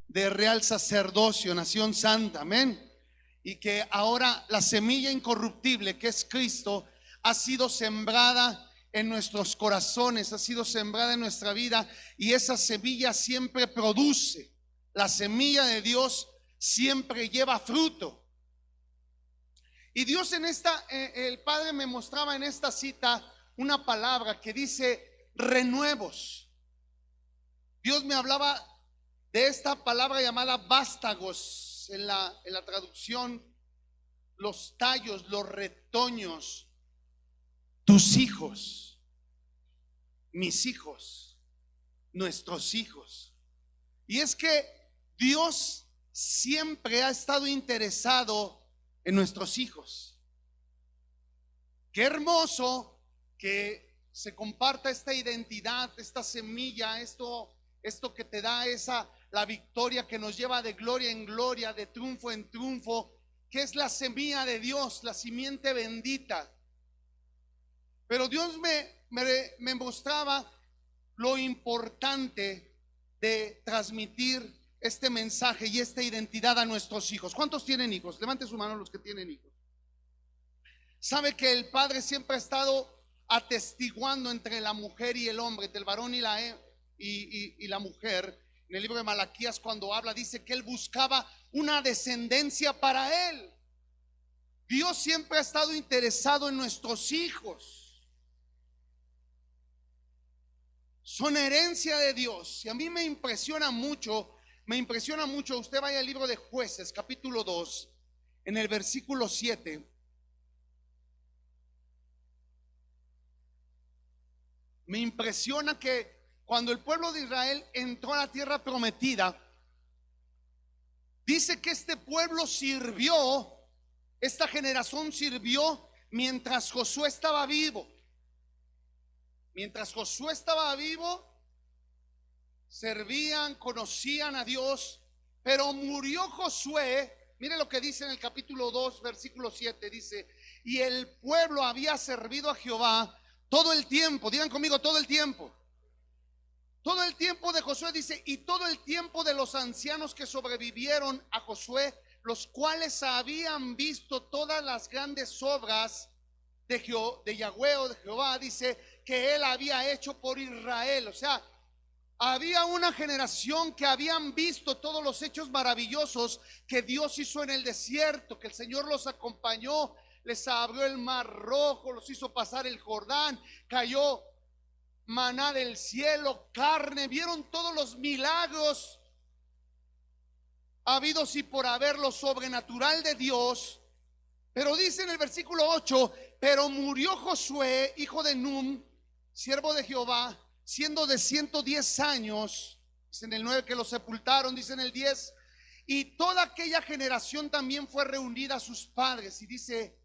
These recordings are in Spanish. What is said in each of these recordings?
de real sacerdocio, nación santa, amén. Y que ahora la semilla incorruptible que es Cristo ha sido sembrada en nuestros corazones, ha sido sembrada en nuestra vida, y esa semilla siempre produce. La semilla de Dios siempre lleva fruto. Y Dios en esta, el Padre me mostraba en esta cita una palabra que dice renuevos. Dios me hablaba de esta palabra llamada vástagos, en la traducción, los tallos, los retoños, tus hijos, mis hijos, nuestros hijos. Y es que Dios siempre ha estado interesado en nuestros hijos. Qué hermoso que se comparta esta identidad, esta semilla, esto que te da la victoria que nos lleva de gloria en gloria, de triunfo en triunfo, que es la semilla de Dios, la simiente bendita. Pero Dios me mostraba lo importante de transmitir este mensaje y esta identidad a nuestros hijos. ¿Cuántos tienen hijos? Levante su mano los que tienen hijos. Sabe que el Padre siempre ha estado atestiguando entre la mujer y el hombre, entre el varón y la mujer. En el libro de Malaquías, cuando habla, dice que él buscaba una descendencia para él. Dios siempre ha estado interesado en nuestros hijos. Son herencia de Dios. Y a mí me impresiona mucho. Usted vaya al libro de Jueces, capítulo 2, en el versículo 7. Me impresiona que cuando el pueblo de Israel entró a la tierra prometida, dice que este pueblo sirvió, esta generación sirvió mientras Josué estaba vivo. Mientras Josué estaba vivo, servían, conocían a Dios, pero murió Josué. Mire lo que dice en el capítulo 2, versículo 7, dice: y el pueblo había servido a Jehová todo el tiempo. Digan conmigo, todo el tiempo. Todo el tiempo de Josué, dice, y todo el tiempo de los ancianos que sobrevivieron a Josué, los cuales habían visto todas las grandes obras de Yahweh o de Jehová, dice, que él había hecho por Israel. O sea, había una generación que habían visto todos los hechos maravillosos que Dios hizo en el desierto, que el Señor los acompañó, les abrió el mar rojo, los hizo pasar el Jordán, cayó maná del cielo, carne, vieron todos los milagros habidos y por haber, lo sobrenatural de Dios. Pero dice en el versículo 8: pero murió Josué, hijo de Nun, siervo de Jehová, siendo de 110 años. Dice en el 9 que lo sepultaron, dice en el 10, y toda aquella generación también fue reunida a sus padres. Y dice,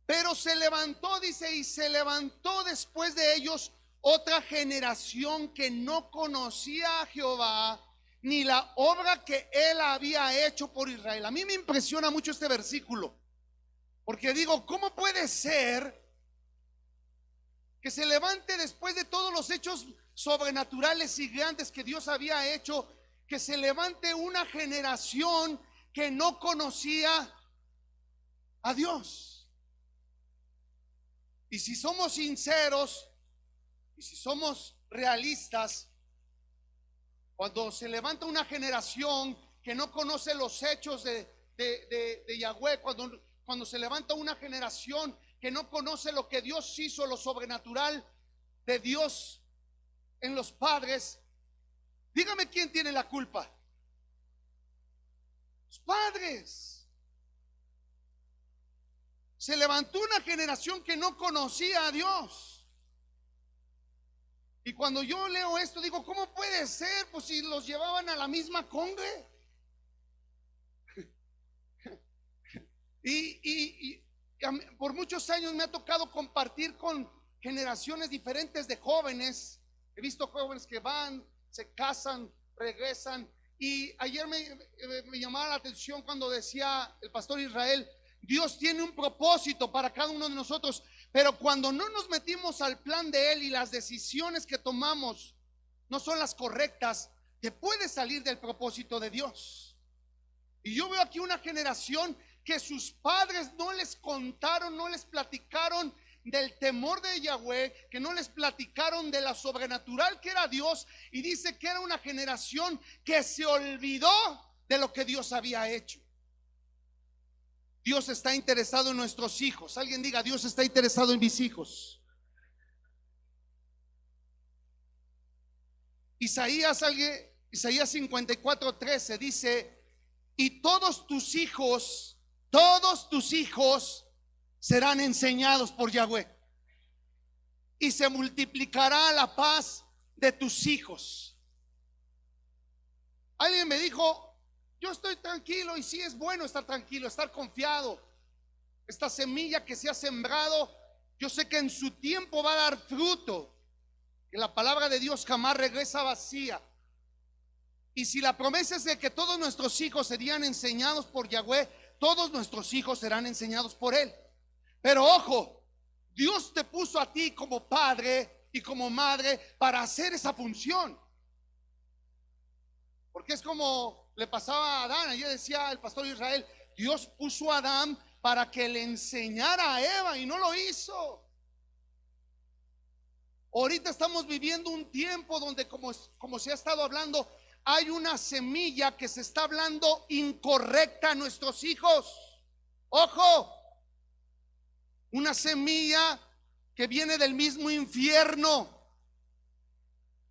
pero se levantó, dice, y se levantó después de ellos otra generación que no conocía a Jehová, ni la obra que él había hecho por Israel. A mí me impresiona mucho este versículo, porque digo, ¿cómo puede ser que se levante después de todos los hechos sobrenaturales y grandes que Dios había hecho, que se levante una generación que no conocía a Dios? Y si somos sinceros y si somos realistas, cuando se levanta una generación que no conoce los hechos de Yahweh, cuando se levanta una generación que no conoce lo que Dios hizo, lo sobrenatural de Dios en los padres, dígame quién tiene la culpa. Los padres. Se levantó una generación que no conocía a Dios. Y cuando yo leo esto digo, ¿cómo puede ser? Pues si los llevaban a la misma congre. Y por muchos años me ha tocado compartir con generaciones diferentes de jóvenes. He visto jóvenes que van, se casan, regresan. Y ayer me llamaba la atención cuando decía el pastor Israel, Dios tiene un propósito para cada uno de nosotros, pero cuando no nos metimos al plan de Él y las decisiones que tomamos no son las correctas, te puede salir del propósito de Dios. Y yo veo aquí una generación que sus padres no les contaron, no les platicaron del temor de Yahweh, que no les platicaron de la sobrenatural que era Dios, y dice que era una generación que se olvidó de lo que Dios había hecho. Dios está interesado en nuestros hijos. Alguien diga: Dios está interesado en mis hijos. Isaías 54:13 dice: y todos tus hijos serán enseñados por Yahweh, y se multiplicará la paz de tus hijos. Alguien me dijo: yo estoy tranquilo, y sí, es bueno estar tranquilo, estar confiado. Esta semilla que se ha sembrado, yo sé que en su tiempo va a dar fruto, que la palabra de Dios jamás regresa vacía. Y si la promesa es de que todos nuestros hijos serían enseñados por Yahweh, todos nuestros hijos serán enseñados por Él. Pero ojo, Dios te puso a ti como padre y como madre para hacer esa función. Porque es como le pasaba a Adán. Ayer decía el pastor Israel: Dios puso a Adán para que le enseñara a Eva, y no lo hizo. Ahorita estamos viviendo un tiempo donde, como se ha estado hablando, hay una semilla que se está hablando incorrecta a nuestros hijos. Ojo, una semilla que viene del mismo infierno,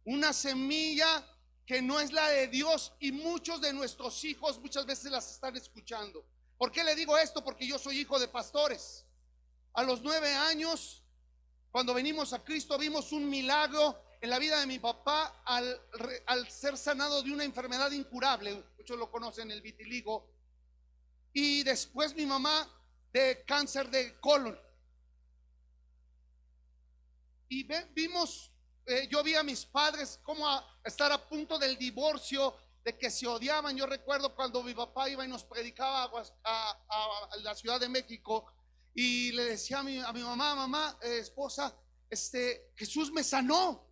una semilla que no es la de Dios, y muchos de nuestros hijos muchas veces las están escuchando. ¿Por qué le digo esto? Porque yo soy hijo de pastores. A los 9 años, cuando venimos a Cristo, vimos un milagro en la vida de mi papá al ser sanado de una enfermedad incurable. Muchos lo conocen, el vitiligo. Y después mi mamá de cáncer de colon. Y vimos, yo vi a mis padres como estar a punto del divorcio, de que se odiaban. Yo recuerdo cuando mi papá iba y nos predicaba a la Ciudad de México, y le decía a mi mamá, esposa, Jesús me sanó.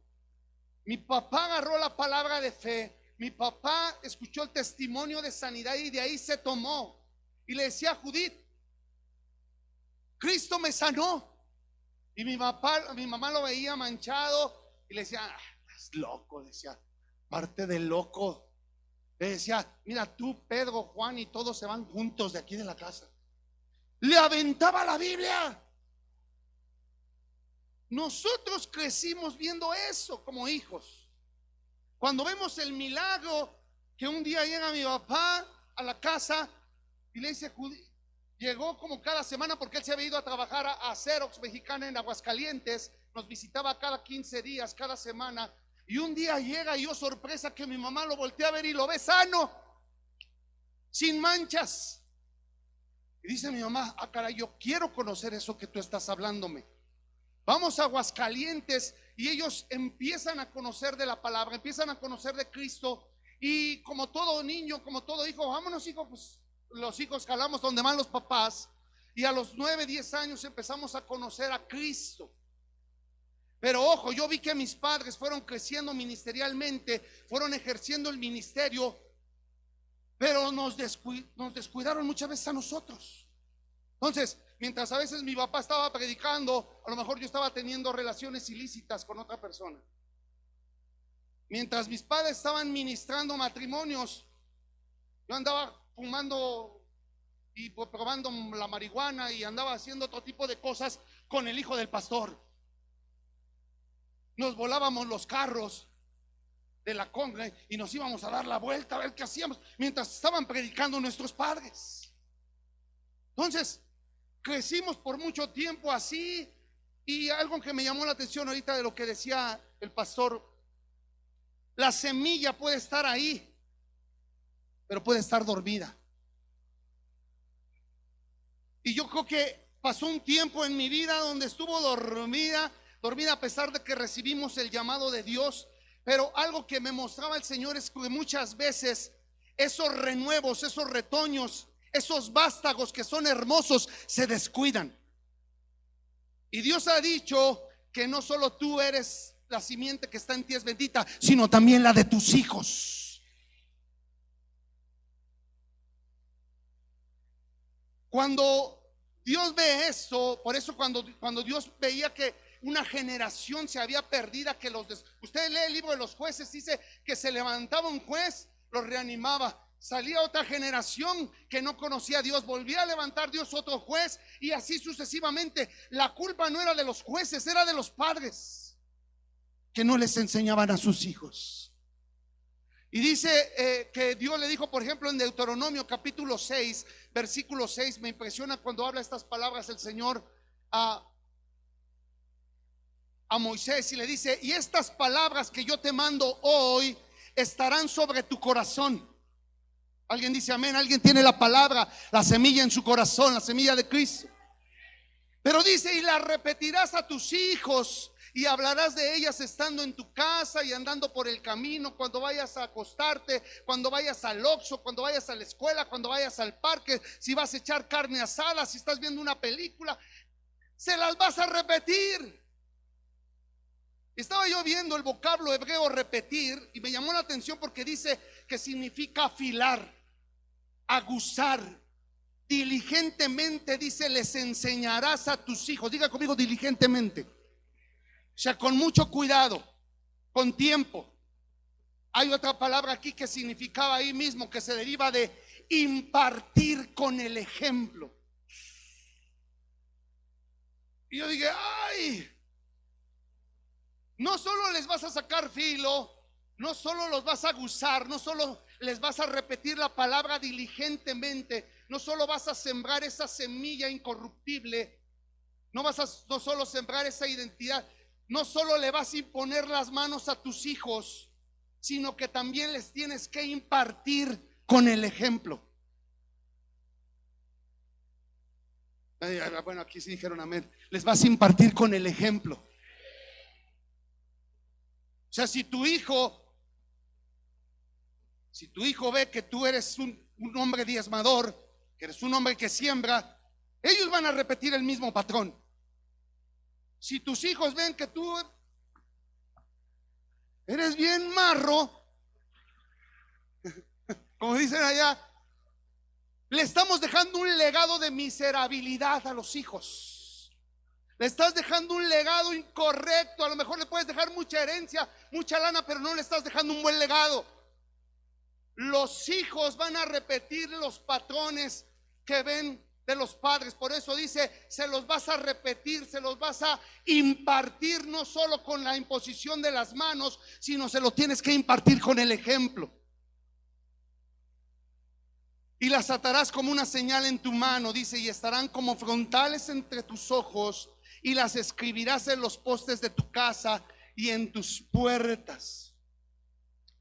Mi papá agarró la palabra de fe, mi papá escuchó el testimonio de sanidad, y de ahí se tomó. Y le decía a Judith: Cristo me sanó. Y mi mamá lo veía manchado y le decía: estás loco, decía, parte del loco. Le decía: mira, tú, Pedro, Juan y todos se van juntos de aquí de la casa. Le aventaba la Biblia. Nosotros crecimos viendo eso como hijos. Cuando vemos el milagro, que un día llega mi papá a la casa y le dice: llegó como cada semana, porque él se había ido a trabajar a Xerox Mexicana en Aguascalientes. Nos visitaba cada 15 días, cada semana. Y un día llega, y yo, sorpresa, que mi mamá lo voltea a ver y lo ve sano, sin manchas. Y dice mi mamá: caray, yo quiero conocer eso que tú estás hablándome. Vamos a Aguascalientes, y ellos empiezan a conocer de la palabra, empiezan a conocer de Cristo. Y como todo niño, como todo hijo, vámonos, hijo. Pues los hijos jalamos donde van los papás. Y a los 9, 10 años empezamos a conocer a Cristo. Pero ojo, yo vi que mis padres fueron creciendo ministerialmente, fueron ejerciendo el ministerio, pero nos descuidaron muchas veces a nosotros. Entonces, mientras a veces mi papá estaba predicando, a lo mejor yo estaba teniendo relaciones ilícitas con otra persona. Mientras mis padres estaban ministrando matrimonios, yo andaba fumando y probando la marihuana, y andaba haciendo otro tipo de cosas con el hijo del pastor. Nos volábamos los carros de la conga y nos íbamos a dar la vuelta a ver qué hacíamos mientras estaban predicando nuestros padres. Entonces, crecimos por mucho tiempo así. Y algo que me llamó la atención ahorita de lo que decía el pastor: la semilla puede estar ahí, pero puede estar dormida. Y yo creo que pasó un tiempo en mi vida donde estuvo dormida a pesar de que recibimos el llamado de Dios. Pero algo que me mostraba el Señor es que muchas veces esos renuevos, esos retoños, esos vástagos que son hermosos, se descuidan. Y Dios ha dicho que no solo tú eres la simiente que está en ti es bendita, sino también la de tus hijos. Cuando Dios ve esto, por eso cuando Dios veía que una generación se había perdida, que usted lee el libro de los jueces, dice que se levantaba un juez, los reanimaba. Salía otra generación que no conocía a Dios, volvía a levantar Dios otro juez, y así sucesivamente. La culpa no era de los jueces, era de los padres que no les enseñaban a sus hijos. Y dice que Dios le dijo, por ejemplo, en Deuteronomio capítulo 6, versículo 6, me impresiona cuando habla estas palabras el Señor a Moisés, y le dice: y estas palabras que yo te mando hoy estarán sobre tu corazón. Alguien dice amén. Alguien tiene la palabra, la semilla en su corazón, la semilla de Cristo. Pero dice: y la repetirás a tus hijos, y hablarás de ellas estando en tu casa y andando por el camino, cuando vayas a acostarte, cuando vayas al Oxxo, cuando vayas a la escuela, cuando vayas al parque, si vas a echar carne asada, si estás viendo una película, se las vas a repetir. Estaba yo viendo el vocablo hebreo repetir y me llamó la atención porque dice que significa afilar, aguzar. Diligentemente, dice, les enseñarás a tus hijos. Diga conmigo: diligentemente. O sea, con mucho cuidado, con tiempo. Hay otra palabra aquí que significaba ahí mismo, que se deriva de impartir con el ejemplo. Y yo dije: ay, no solo les vas a sacar filo, no solo los vas a aguzar, no solo les vas a repetir la palabra diligentemente, no solo vas a sembrar esa semilla incorruptible, no solo sembrar esa identidad, no solo le vas a imponer las manos a tus hijos, sino que también les tienes que impartir con el ejemplo. Bueno, aquí sí dijeron amén. Les vas a impartir con el ejemplo. O sea, si tu hijo ve que tú eres un hombre diezmador, que eres un hombre que siembra, ellos van a repetir el mismo patrón. Si tus hijos ven que tú eres bien marro, como dicen allá, le estamos dejando un legado de miserabilidad a los hijos. Le estás dejando un legado incorrecto. A lo mejor le puedes dejar mucha herencia, mucha lana, pero no le estás dejando un buen legado. Los hijos van a repetir los patrones que ven de los padres. Por eso dice: se los vas a repetir, se los vas a impartir, no solo con la imposición de las manos, sino se lo tienes que impartir con el ejemplo. Y las atarás como una señal en tu mano, dice, y estarán como frontales entre tus ojos, y las escribirás en los postes de tu casa y en tus puertas.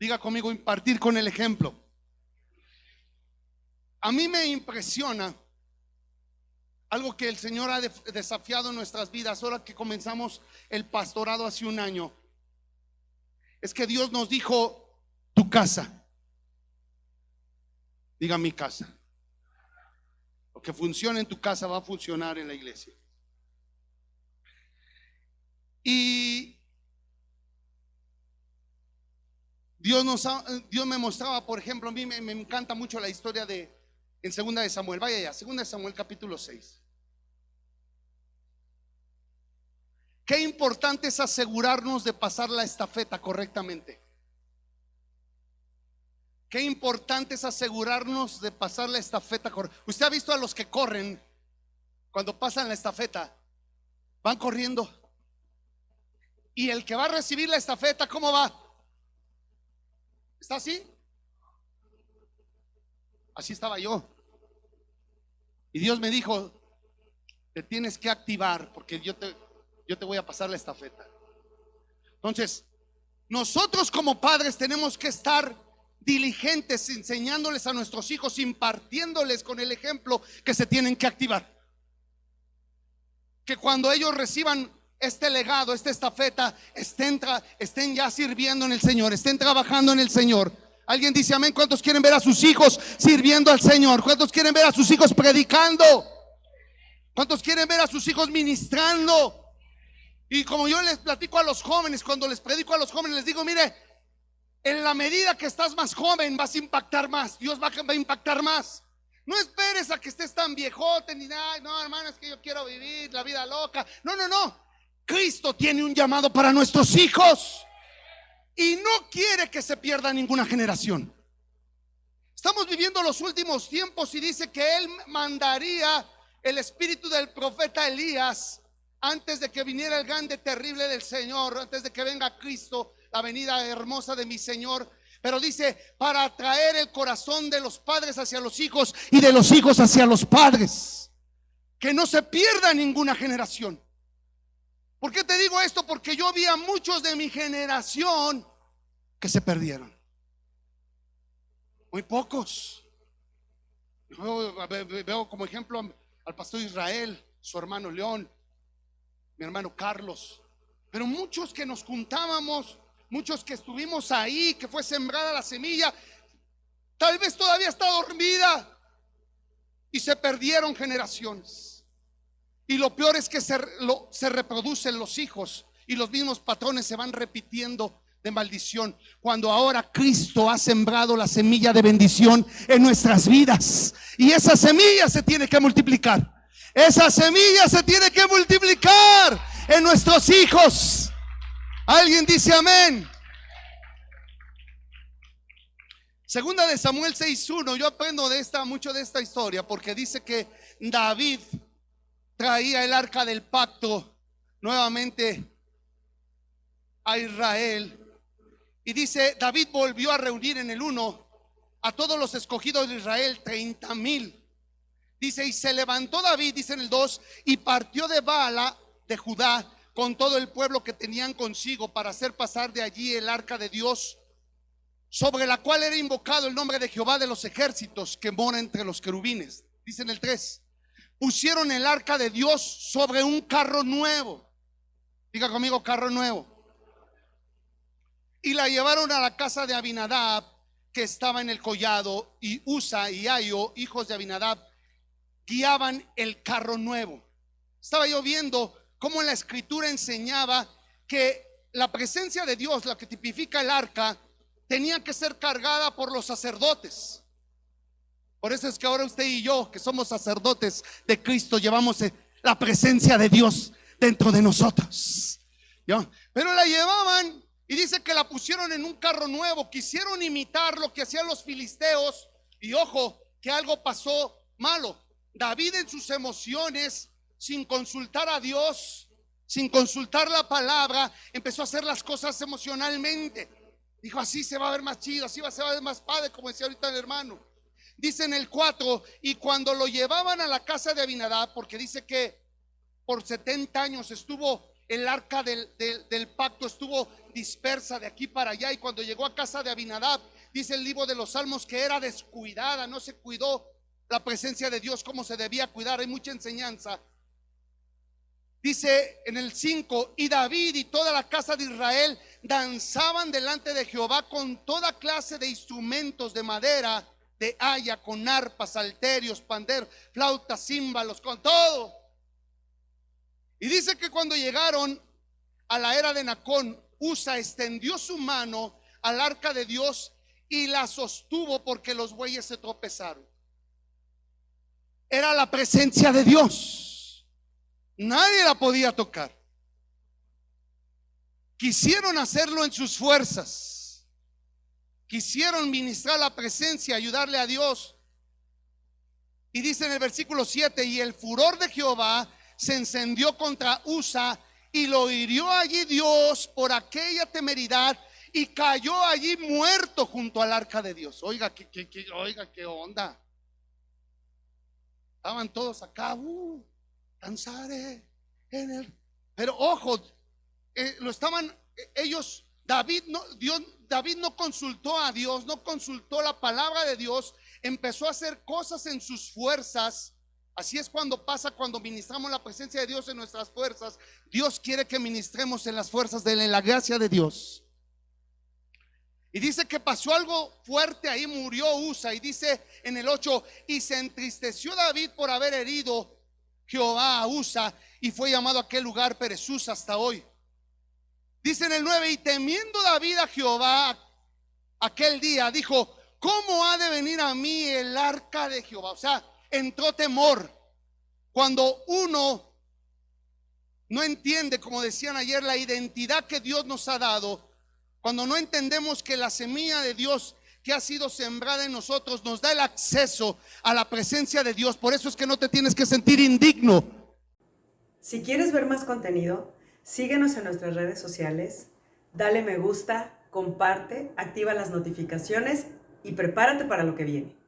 Diga conmigo: impartir con el ejemplo. A mí me impresiona algo que el Señor ha desafiado en nuestras vidas ahora que comenzamos el pastorado hace un año. Es que Dios nos dijo: tu casa. Diga: mi casa. Lo que funciona en tu casa va a funcionar en la iglesia. Y Dios me mostraba, por ejemplo, a mí me encanta mucho la historia en segunda de Samuel. Vaya allá, segunda de Samuel capítulo 6. Qué importante es asegurarnos de pasar la estafeta correctamente. Qué importante es asegurarnos de pasar la estafeta correctamente. Usted ha visto a los que corren, cuando pasan la estafeta, van corriendo. Y el que va a recibir la estafeta, ¿cómo va? ¿Está así? Así estaba yo. Y Dios me dijo: te tienes que activar, porque yo te voy a pasar la estafeta. Entonces, nosotros como padres tenemos que estar diligentes, enseñándoles a nuestros hijos, impartiéndoles con el ejemplo que se tienen que activar. Que cuando ellos reciban este legado, esta estafeta, estén ya sirviendo en el Señor, estén trabajando en el Señor. Alguien dice amén. ¿Cuántos quieren ver a sus hijos sirviendo al Señor? ¿Cuántos quieren ver a sus hijos predicando? ¿Cuántos quieren ver a sus hijos ministrando? Y como yo les platico a los jóvenes, cuando les predico a los jóvenes, les digo: mire, en la medida que estás más joven vas a impactar más. Dios va a impactar más. No esperes a que estés tan viejote ni nada. No, hermano, es que yo quiero vivir la vida loca. No, no, no. Cristo tiene un llamado para nuestros hijos y no quiere que se pierda ninguna generación. Estamos viviendo los últimos tiempos y dice que Él mandaría el espíritu del profeta Elías antes de que viniera el grande terrible del Señor, antes de que venga Cristo, la venida hermosa de mi Señor. Pero dice, para atraer el corazón de los padres hacia los hijos y de los hijos hacia los padres, que no se pierda ninguna generación. ¿Por qué te digo esto? Porque yo vi a muchos de mi generación que se perdieron. Muy pocos. Veo como ejemplo al pastor Israel, su hermano León, mi hermano Carlos, pero muchos que nos juntábamos, muchos que estuvimos ahí, que fue sembrada la semilla, tal vez todavía está dormida y se perdieron generaciones. Y lo peor es que se reproducen los hijos y los mismos patrones se van repitiendo de maldición, cuando ahora Cristo ha sembrado la semilla de bendición en nuestras vidas, y esa semilla se tiene que multiplicar. Esa semilla se tiene que multiplicar en nuestros hijos. ¿Alguien dice amén? Segunda de Samuel 6:1. Yo aprendo mucho de esta historia, porque dice que David traía el arca del pacto nuevamente a Israel. Y dice, David volvió a reunir en el 1 a todos los escogidos de Israel, 30,000. Dice, y se levantó David, dice en el 2, y partió de Baala de Judá con todo el pueblo que tenían consigo, para hacer pasar de allí el arca de Dios, sobre la cual era invocado el nombre de Jehová de los ejércitos, que mora entre los querubines. Dice en el 3, pusieron el arca de Dios sobre un carro nuevo. Diga conmigo, carro nuevo. Y la llevaron a la casa de Abinadab, que estaba en el collado, y Usa y Aio, hijos de Abinadab, guiaban el carro nuevo. Estaba yo viendo cómo en la escritura enseñaba que la presencia de Dios, la que tipifica el arca, tenía que ser cargada por los sacerdotes. Por eso es que ahora usted y yo, que somos sacerdotes de Cristo, llevamos la presencia de Dios dentro de nosotros. ¿Ya? Pero la llevaban. Y dice que la pusieron en un carro nuevo. Quisieron imitar lo que hacían los filisteos. Y ojo, que algo pasó malo. David, en sus emociones, sin consultar a Dios, sin consultar la palabra, empezó a hacer las cosas emocionalmente. Dijo, así se va a ver más chido, así se va a ver más padre, como decía ahorita el hermano. Dice en el 4, y cuando lo llevaban a la casa de Abinadab, porque dice que por 70 años estuvo el arca del pacto, estuvo dispersa de aquí para allá, y cuando llegó a casa de Abinadab, dice el libro de los Salmos que era descuidada, no se cuidó la presencia de Dios como se debía cuidar. Hay mucha enseñanza. Dice en el 5, y David y toda la casa de Israel danzaban delante de Jehová con toda clase de instrumentos de madera, de haya, con arpas, salterios, panderos, flautas, címbalos, con todo. Y dice que cuando llegaron a la era de Nacón, Usa extendió su mano al arca de Dios y la sostuvo, porque los bueyes se tropezaron. Era la presencia de Dios. Nadie la podía tocar. Quisieron hacerlo en sus fuerzas. Quisieron ministrar la presencia, ayudarle a Dios. Y dice en el versículo 7, y el furor de Jehová se encendió contra Usa, y lo hirió allí Dios por aquella temeridad, y cayó allí muerto junto al arca de Dios. Oiga, qué onda. Estaban todos acá, danzaré en el. Pero ojo, lo estaban ellos. David no consultó a Dios, no consultó la palabra de Dios, empezó a hacer cosas en sus fuerzas. Así es cuando pasa, cuando ministramos la presencia de Dios en nuestras fuerzas. Dios quiere que ministremos en las fuerzas de la gracia de Dios. Y dice que pasó algo fuerte ahí, murió Usa. Y dice en el 8, y se entristeció David por haber herido Jehová a Usa, y fue llamado a aquel lugar Perezús hasta hoy. Dice en el 9, y temiendo David a Jehová aquel día, dijo, ¿cómo ha de venir a mí el arca de Jehová? O sea, entró temor. Cuando uno no entiende, como decían ayer, la identidad que Dios nos ha dado, cuando no entendemos que la semilla de Dios que ha sido sembrada en nosotros nos da el acceso a la presencia de Dios, por eso es que no te tienes que sentir indigno. Si quieres ver más contenido, síguenos en nuestras redes sociales, dale me gusta, comparte, activa las notificaciones y prepárate para lo que viene.